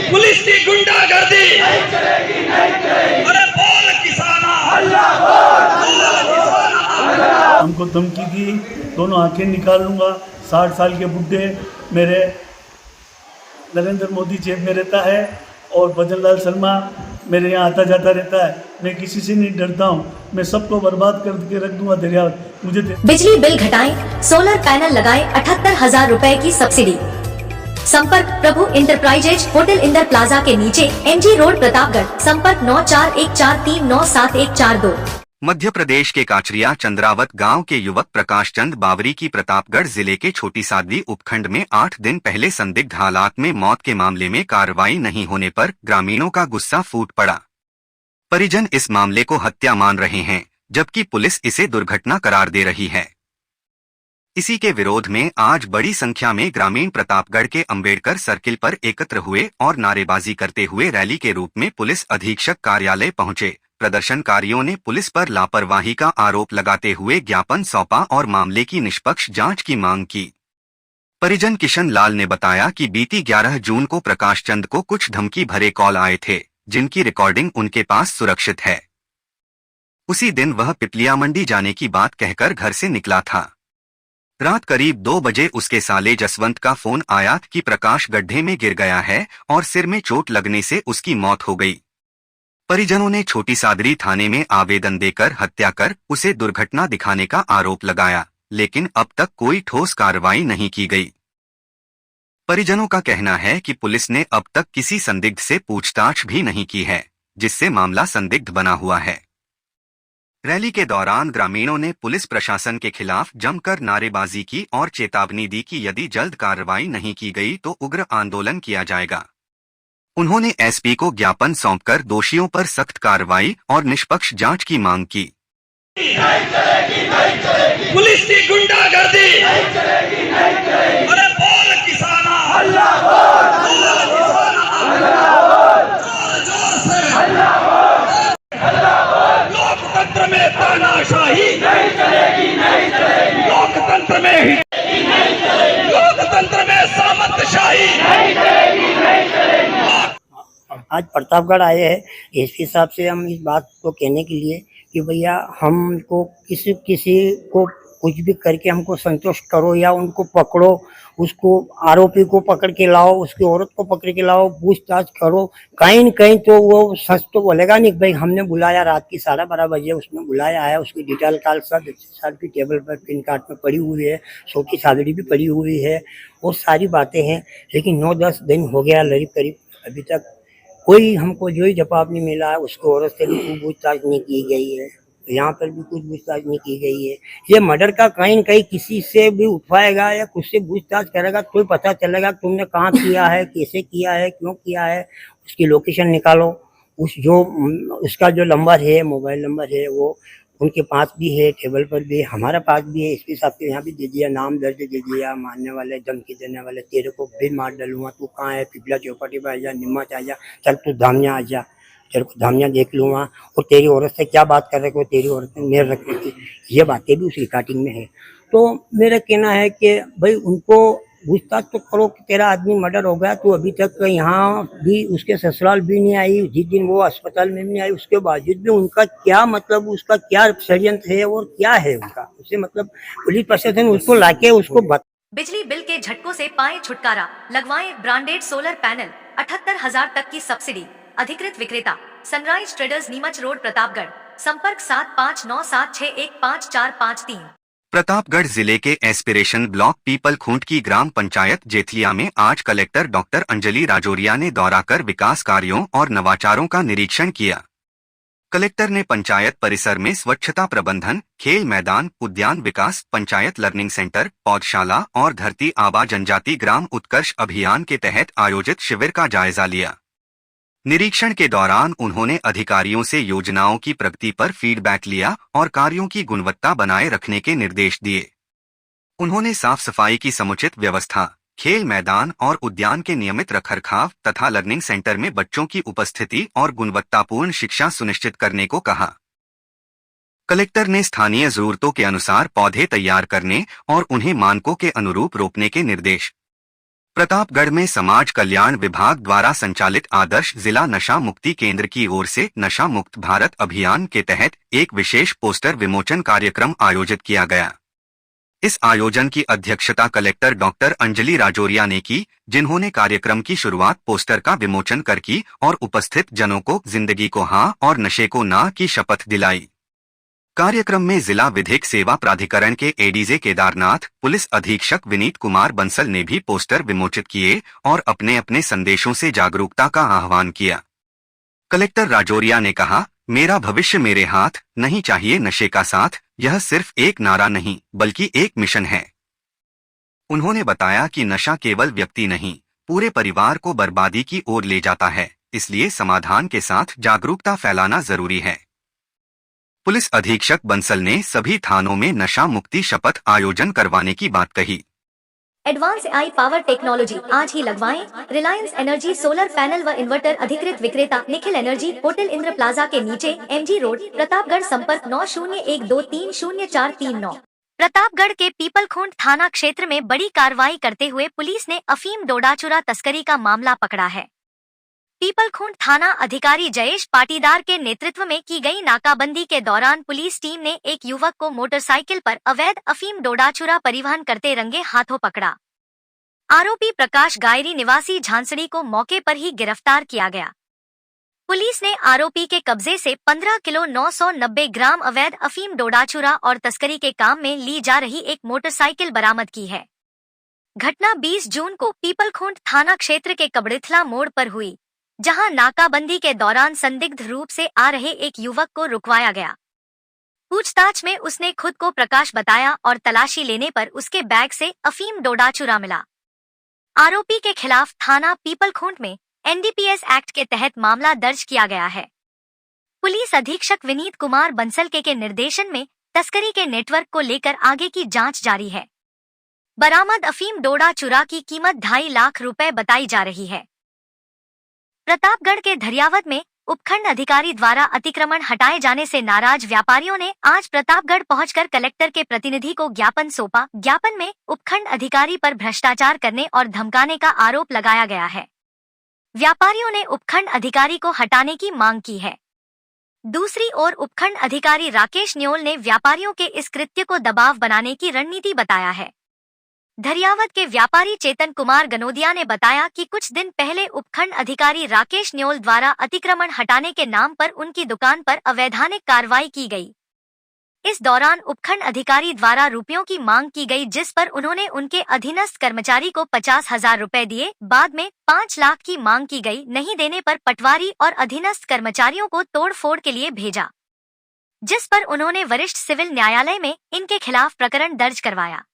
Police की गुंडागर्दी अरे बोल किसाना हमको धमकी दी, दोनों आंखें निकाल लूँगा। 60 साल के बुढ़े मेरे नरेंद्र मोदी जेब में रहता है और भजन लाल शर्मा मेरे यहाँ आता जाता रहता है। मैं किसी से नहीं डरता हूँ, मैं सबको बर्बाद करके रख दूंगा दरिया। मुझे बिजली बिल घटाएं, सोलर पैनल लगाएं, 78,000 रुपए की सब्सिडी। संपर्क प्रभु इंटरप्राइजेज, होटल इंदर प्लाजा के नीचे, MG रोड, प्रतापगढ़। संपर्क 9414397142। मध्य प्रदेश के काचरिया चंद्रावत गांव के युवक प्रकाश चंद बावरी की प्रतापगढ़ जिले के छोटी सादली उपखंड में 8 दिन पहले संदिग्ध हालात में मौत के मामले में कार्रवाई नहीं होने पर ग्रामीणों का गुस्सा फूट पड़ा। परिजन इस मामले को हत्या मान रहे हैं, जबकि पुलिस इसे दुर्घटना करार दे रही है। इसी के विरोध में आज बड़ी संख्या में ग्रामीण प्रतापगढ़ के अंबेडकर सर्किल पर एकत्र हुए और नारेबाजी करते हुए रैली के रूप में पुलिस अधीक्षक कार्यालय पहुंचे। प्रदर्शनकारियों ने पुलिस पर लापरवाही का आरोप लगाते हुए ज्ञापन सौंपा और मामले की निष्पक्ष जांच की मांग की। परिजन किशन लाल ने बताया कि बीती 11 जून को प्रकाश चंद को कुछ धमकी भरे कॉल आए थे, जिनकी रिकॉर्डिंग उनके पास सुरक्षित है। उसी दिन वह पिपलिया मंडी जाने की बात कहकर घर से निकला था। रात करीब 2 बजे उसके साले जसवंत का फोन आया कि प्रकाश गड्ढे में गिर गया है और सिर में चोट लगने से उसकी मौत हो गई। परिजनों ने छोटी सादरी थाने में आवेदन देकर हत्या कर उसे दुर्घटना दिखाने का आरोप लगाया, लेकिन अब तक कोई ठोस कार्रवाई नहीं की गई। परिजनों का कहना है कि पुलिस ने अब तक किसी संदिग्ध से पूछताछ भी नहीं की है, जिससे मामला संदिग्ध बना हुआ है। रैली के दौरान ग्रामीणों ने पुलिस प्रशासन के खिलाफ जमकर नारेबाजी की और चेतावनी दी कि यदि जल्द कार्रवाई नहीं की गई तो उग्र आंदोलन किया जाएगा। उन्होंने एसपी को ज्ञापन सौंपकर दोषियों पर सख्त कार्रवाई और निष्पक्ष जांच की मांग की। पुलिस की गुंडागर्दी अरे बोल किसाना लोकतंत्र में तानाशाही नहीं चलेगी, नहीं चलेगी। लोकतंत्र में लोकतंत्र में सामंतशाही नहीं चलेगी, नहीं चलेगी। आज प्रतापगढ़ आए हैं एसपी साहब से हम इस बात को कहने के लिए कि भैया हमको किसी को कुछ भी करके हमको संतुष्ट करो या उनको पकड़ो, उसको आरोपी को पकड़ के लाओ, उसकी औरत को पकड़ के लाओ, पूछताछ करो। कहीं न कहीं तो वो सच तो बोलेगा नहीं भाई हमने बुलाया, रात की 12:30 बजे उसने बुलाया है। उसकी डिटेल कार्ड सब भी टेबल पर पिन कार्ड में पड़ी हुई है, छोटी सादड़ी भी पड़ी हुई है और सारी बातें हैं। लेकिन 9-10 दिन हो गया करीब, अभी तक कोई हमको जो ही जवाब नहीं मिला है। उसको औरत से भी कोई पूछताछ नहीं की गई है, यहाँ पर भी कुछ पूछताछ नहीं की गई है। ये मर्डर का कहीं न कहीं किसी से भी उठवाएगा या कुछ से पूछताछ करेगा तो पता चलेगा तुमने कहाँ किया है, कैसे किया है, क्यों किया है। उसकी लोकेशन निकालो, उसका जो नंबर है, मोबाइल नंबर है, वो उनके पास भी है, टेबल पर भी है, हमारे पास भी है। एसपी साहब के यहाँ भी दे दिया, नाम दर्ज दे दिया। मारने वाले, धमकी देने वाले, तेरे को भी मार डालूंगा, तू कहाँ है, पिपला चौपाटी पर आ जा, निम्मच आ जा, चल तू धामिया आ जा, तेरे को धामिया देख लूँगा। और तेरी औरत से क्या बात कर रहे हो, तेरी औरत ने मेरे रखने की, ये बातें भी उस रिकॉर्डिंग में है। तो मेरा कहना है कि भाई उनको पूछताछ तो करो कि तेरा आदमी मर्डर हो गया, तो अभी तक यहाँ भी उसके ससुराल भी नहीं आई, जिस दिन वो अस्पताल में नहीं आई उसके बावजूद भी उनका क्या मतलब, उसका क्या षड्यंत्र है और क्या है उनका, उससे मतलब पुलिस प्रशासन उसको लाके उसको बिजली बिल के झटकों से पाएं छुटकारा, लगवाएं ब्रांडेड सोलर पैनल, 78,000 तक की सब्सिडी। अधिकृत विक्रेता sunrise traders, Neemuch road, Pratapgarh. संपर्क 7597615453। प्रतापगढ़ जिले के एस्पिरेशन ब्लॉक पीपल खूंट की ग्राम पंचायत जेथलिया में आज कलेक्टर डॉक्टर अंजलि राजौरिया ने दौरा कर विकास कार्यों और नवाचारों का निरीक्षण किया। कलेक्टर ने पंचायत परिसर में स्वच्छता प्रबंधन, खेल मैदान, उद्यान विकास, पंचायत लर्निंग सेंटर, पौधशाला और धरती आबा जनजाति ग्राम उत्कर्ष अभियान के तहत आयोजित शिविर का जायजा लिया। निरीक्षण के दौरान उन्होंने अधिकारियों से योजनाओं की प्रगति पर फीडबैक लिया और कार्यों की गुणवत्ता बनाए रखने के निर्देश दिए। उन्होंने साफ सफाई की समुचित व्यवस्था, खेल मैदान और उद्यान के नियमित रखरखाव तथा लर्निंग सेंटर में बच्चों की उपस्थिति और गुणवत्तापूर्ण शिक्षा सुनिश्चित करने को कहा। कलेक्टर ने स्थानीय जरूरतों के अनुसार पौधे तैयार करने और उन्हें मानकों के अनुरूप रोपने के निर्देश प्रतापगढ़ में समाज कल्याण विभाग द्वारा संचालित आदर्श जिला नशा मुक्ति केंद्र की ओर से नशा मुक्त भारत अभियान के तहत एक विशेष पोस्टर विमोचन कार्यक्रम आयोजित किया गया। इस आयोजन की अध्यक्षता कलेक्टर डॉक्टर अंजलि राजौरिया ने की, जिन्होंने कार्यक्रम की शुरुआत पोस्टर का विमोचन कर की और उपस्थित जनों को जिंदगी को हाँ और नशे को ना की शपथ दिलाई। कार्यक्रम में जिला विधिक सेवा प्राधिकरण के एडीजे केदारनाथ, पुलिस अधीक्षक विनीत कुमार बंसल ने भी पोस्टर विमोचित किए और अपने अपने संदेशों से जागरूकता का आह्वान किया। कलेक्टर राजौरिया ने कहा, मेरा भविष्य मेरे हाथ, नहीं चाहिए नशे का साथ, यह सिर्फ एक नारा नहीं बल्कि एक मिशन है। उन्होंने बताया कि नशा केवल व्यक्ति नहीं, पूरे परिवार को बर्बादी की ओर ले जाता है, इसलिए समाधान के साथ जागरूकता फैलाना जरूरी है। पुलिस अधीक्षक बंसल ने सभी थानों में नशा मुक्ति शपथ आयोजन करवाने की बात कही। एडवांस आई पावर टेक्नोलॉजी आज ही लगवाएं। रिलायंस एनर्जी सोलर पैनल व इन्वर्टर अधिकृत विक्रेता Nikhil energy, hotel Indra plaza के नीचे, एमजी रोड, प्रतापगढ़। संपर्क 9012300439। प्रतापगढ़ के पीपलखूंट थाना क्षेत्र में बड़ी कार्रवाई करते हुए पुलिस ने अफीम डोडाचूरा तस्करी का मामला पकड़ा है। पीपलखूंट थाना अधिकारी जयेश पाटीदार के नेतृत्व में की गई नाकाबंदी के दौरान पुलिस टीम ने एक युवक को मोटरसाइकिल पर अवैध अफीम डोडाचूरा परिवहन करते रंगे हाथों पकड़ा। आरोपी प्रकाश गायरी निवासी झांसड़ी को मौके पर ही गिरफ्तार किया गया। पुलिस ने आरोपी के कब्जे से 15 किलो 990 ग्राम अवैध अफीम डोडाचूरा और तस्करी के काम में ली जा रही एक मोटरसाइकिल बरामद की है। घटना 20 जून को पीपलखूंट थाना क्षेत्र के कबड़िथला मोड़ पर हुई, जहां नाकाबंदी के दौरान संदिग्ध रूप से आ रहे एक युवक को रुकवाया गया। पूछताछ में उसने खुद को प्रकाश बताया और तलाशी लेने पर उसके बैग से अफीम डोडाचूरा मिला। आरोपी के खिलाफ थाना पीपलखूंट में एनडीपीएस एक्ट के तहत मामला दर्ज किया गया है। पुलिस अधीक्षक विनीत कुमार बंसल के निर्देशन में तस्करी के नेटवर्क को लेकर आगे की जांच जारी है। बरामद अफीम डोडाचूरा की कीमत 2.5 लाख रुपए बताई जा रही है। प्रतापगढ़ के धरियावद में उपखंड अधिकारी द्वारा अतिक्रमण हटाए जाने से नाराज व्यापारियों ने आज प्रतापगढ़ पहुंचकर कलेक्टर के प्रतिनिधि को ज्ञापन सौंपा। ज्ञापन में उपखंड अधिकारी पर भ्रष्टाचार करने और धमकाने का आरोप लगाया गया है। व्यापारियों ने उपखंड अधिकारी को हटाने की मांग की है। दूसरी ओर उपखंड अधिकारी राकेश न्योल ने व्यापारियों के इस कृत्य को दबाव बनाने की रणनीति बताया है। धरियावद के व्यापारी चेतन कुमार गनोदिया ने बताया कि कुछ दिन पहले उपखंड अधिकारी राकेश न्योल द्वारा अतिक्रमण हटाने के नाम पर उनकी दुकान पर अवैधानिक कार्रवाई की गई। इस दौरान उपखंड अधिकारी द्वारा रुपयों की मांग की गई, जिस पर उन्होंने उनके अधीनस्थ कर्मचारी को 50,000 रुपए दिए। बाद में 5 लाख की मांग की गई। नहीं देने पर पटवारी और अधीनस्थ कर्मचारियों को तोड़फोड़ के लिए भेजा, जिस पर उन्होंने वरिष्ठ सिविल न्यायालय में इनके खिलाफ प्रकरण दर्ज करवाया।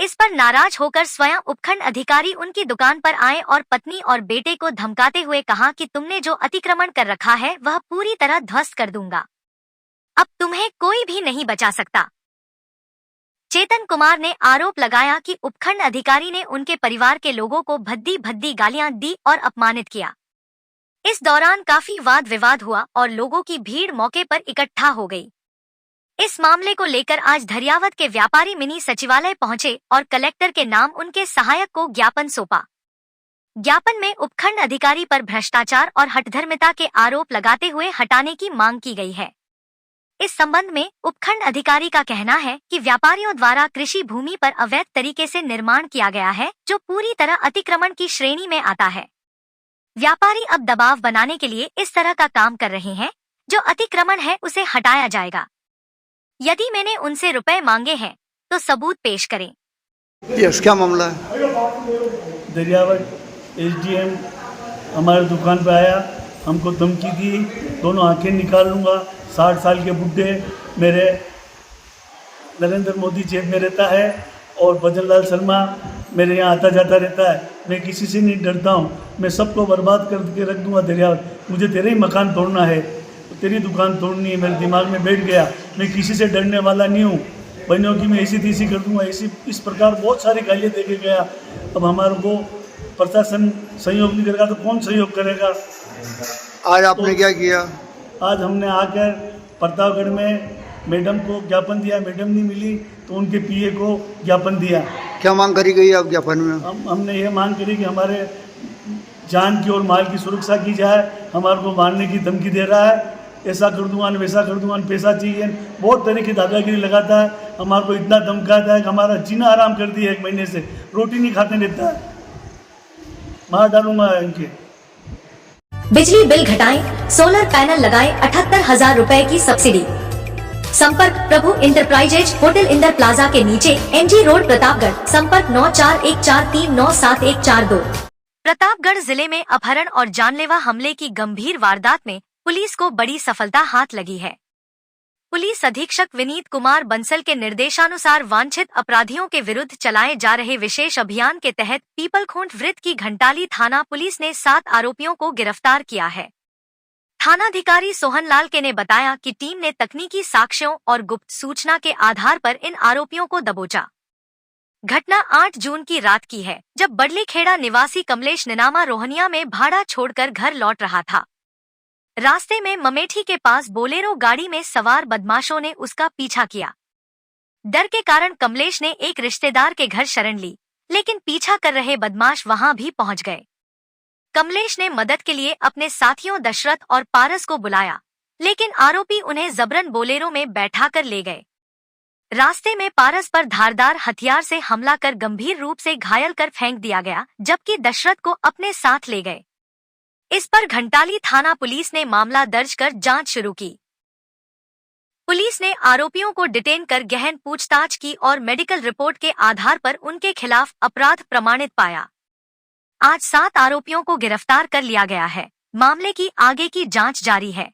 इस पर नाराज होकर स्वयं उपखंड अधिकारी उनकी दुकान पर आए और पत्नी और बेटे को धमकाते हुए कहा कि तुमने जो अतिक्रमण कर रखा है वह पूरी तरह ध्वस्त कर दूंगा, अब तुम्हें कोई भी नहीं बचा सकता। चेतन कुमार ने आरोप लगाया कि उपखंड अधिकारी ने उनके परिवार के लोगों को भद्दी भद्दी गालियां दी और अपमानित किया। इस दौरान काफी वाद विवाद हुआ और लोगों की भीड़ मौके पर इकट्ठा हो गई। इस मामले को लेकर आज धरियावद के व्यापारी मिनी सचिवालय पहुंचे और कलेक्टर के नाम उनके सहायक को ज्ञापन सौंपा। ज्ञापन में उपखंड अधिकारी पर भ्रष्टाचार और हठधर्मिता के आरोप लगाते हुए हटाने की मांग की गई है। इस संबंध में उपखंड अधिकारी का कहना है कि व्यापारियों द्वारा कृषि भूमि पर अवैध तरीके से निर्माण किया गया है, जो पूरी तरह अतिक्रमण की श्रेणी में आता है। व्यापारी अब दबाव बनाने के लिए इस तरह का काम कर रहे हैं। जो अतिक्रमण है उसे हटाया जाएगा। यदि मैंने उनसे रुपए मांगे हैं तो सबूत पेश करें। यस, क्या मामला है? दरियावद एसडीएम हमारे दुकान पे आया, हमको धमकी दी, दोनों आंखें निकाल लूँगा। 60 साल के बुढ़े, मेरे नरेंद्र मोदी जेब में रहता है और भजनलाल शर्मा मेरे यहाँ आता जाता रहता है। मैं किसी से नहीं डरता हूँ, मैं सबको बर्बाद करके रख दूँगा। दरियावद, मुझे तेरे ही मकान तोड़ना है, तेरी दुकान तोड़नी है, मेरे दिमाग में बैठ गया। मैं किसी से डरने वाला नहीं हूँ। बहनों की मैं ऐसी तीसी कर दूँगा, ऐसी इस प्रकार बहुत सारी गालियाँ दे के गया। अब हमारे को प्रशासन सहयोग नहीं करेगा तो कौन सहयोग करेगा? आज आपने क्या किया? आज हमने आकर प्रतापगढ़ में मैडम को ज्ञापन दिया। मैडम नहीं मिली तो उनके पीए को ज्ञापन दिया। क्या मांग करी गई है आप ज्ञापन में? हमने ये मांग करी कि हमारे जान की और माल की सुरक्षा की जाए। हमारे को मारने की धमकी दे रहा है, ऐसा कर दूंगा वैसा कर दूंगा, पैसा चाहिए, बहुत तरह की दादागिरी लगाता है। हमारे को इतना धमकाता है कि हमारा जीना आराम कर दिया, 1 महीने से रोटी नहीं खाते देता है। मार डालूंगा इनके। बिजली बिल घटाएं, सोलर पैनल लगाएं, 78,000 रुपए की सब्सिडी। संपर्क प्रभु इंटरप्राइजेज, होटल इंदर प्लाजा के नीचे, MG रोड, प्रतापगढ़। संपर्क 9414397142। प्रतापगढ़ जिले में अपहरण और जानलेवा हमले की गंभीर वारदात में पुलिस को बड़ी सफलता हाथ लगी है। पुलिस अधीक्षक विनीत कुमार बंसल के निर्देशानुसार वांछित अपराधियों के विरुद्ध चलाए जा रहे विशेष अभियान के तहत पीपलखूंट वृत्त की घंटाली थाना पुलिस ने 7 आरोपियों को गिरफ्तार किया है। थानाधिकारी सोहन लाल के ने बताया कि टीम ने तकनीकी साक्ष्यों और गुप्त सूचना के आधार पर इन आरोपियों को दबोचा। घटना 8 जून की रात की है, जब बडलीखेड़ा निवासी कमलेश निनामा रोहनिया में भाड़ा छोड़कर घर लौट रहा था। रास्ते में ममेठी के पास बोलेरो गाड़ी में सवार बदमाशों ने उसका पीछा किया। डर के कारण कमलेश ने एक रिश्तेदार के घर शरण ली, लेकिन पीछा कर रहे बदमाश वहां भी पहुंच गए। कमलेश ने मदद के लिए अपने साथियों दशरथ और पारस को बुलाया, लेकिन आरोपी उन्हें जबरन बोलेरो में बैठाकर ले गए। रास्ते में पारस पर धारदार हथियार से हमला कर गंभीर रूप से घायल कर फेंक दिया गया, जबकि दशरथ को अपने साथ ले गए। इस पर घंटाली थाना पुलिस ने मामला दर्ज कर जांच शुरू की। पुलिस ने आरोपियों को डिटेन कर गहन पूछताछ की और मेडिकल रिपोर्ट के आधार पर उनके खिलाफ अपराध प्रमाणित पाया। आज 7 आरोपियों को गिरफ्तार कर लिया गया है। मामले की आगे की जांच जारी है।